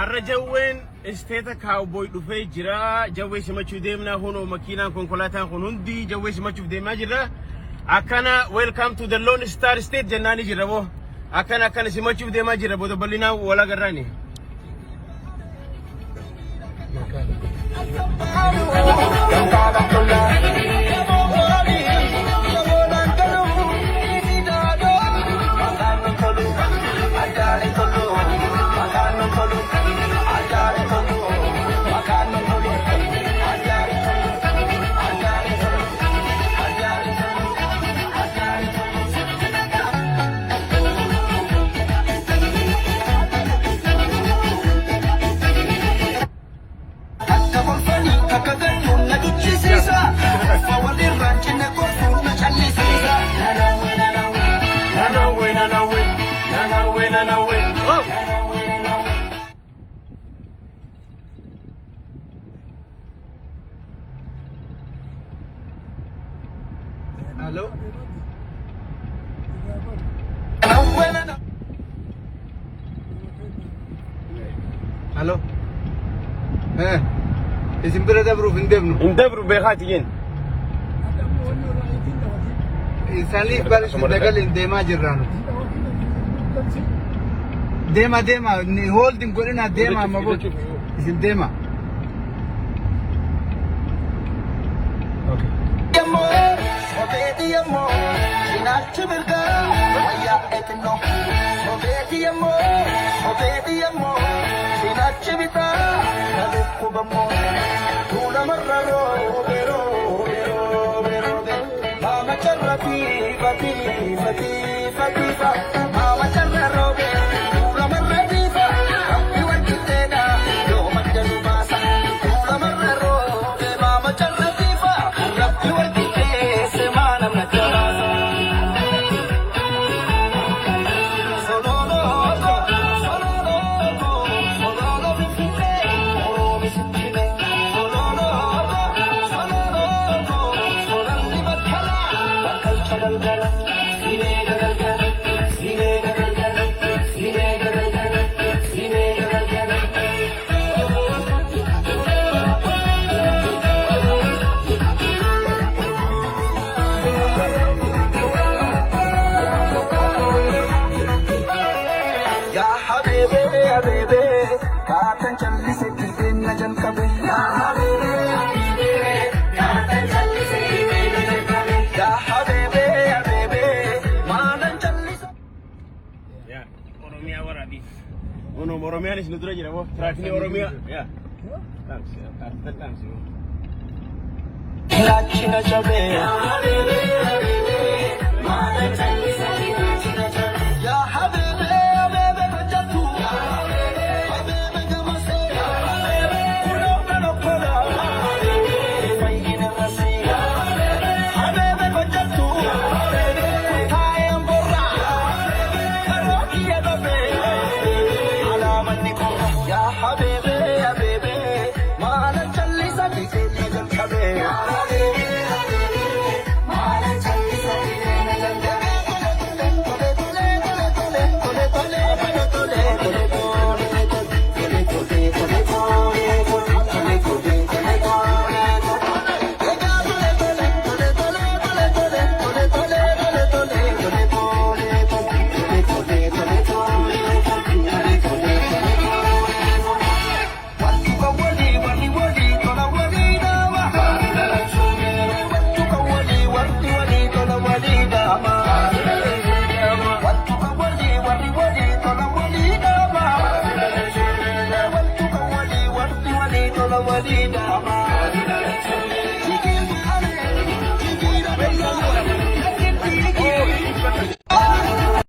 Arrajawwen isteeta cowboy dhufee jira jawwee simachuuf deemna hono makiinaan konkolaataan kun hundi jawwee simachuuf deemaa jira akkana welcome to the Lone Star State jennaani jira boo akkana simachuuf deemaa jira boo bal'inaan wala garraani Hello? Hello? Isin bira dabruuf hin dabru beekaatiin isaaniif barsiisu dagalin deemaa jirra nuti deema holding godhina deema amma booda isin deema Ya habibi habibi kaatan challise dilbeenna jalqabe ya habibi habibi kaatan challise dilbeenna jalqabe ya habibi habibi maalan challise Ya, Oromia warabi. Ono Oromia ni sinudura jira bo. Trakni Oromia. Ya. Thanks. Thanks. Nachina chabe ya habibi habibi maalan challise nachina chabe ya habibi habibi bajatu ya habibi habibi gamase ya habibi ulo kalo kola habibi fayyina mase ya habibi habibi bajatu ya habibi kayam borra ya habibi karoti ya dobe alamati ko ya habibi habibi maalan challise dilbeenna jalqabe ya habibi habibi maalan challise dilbeenna jalqabe Walida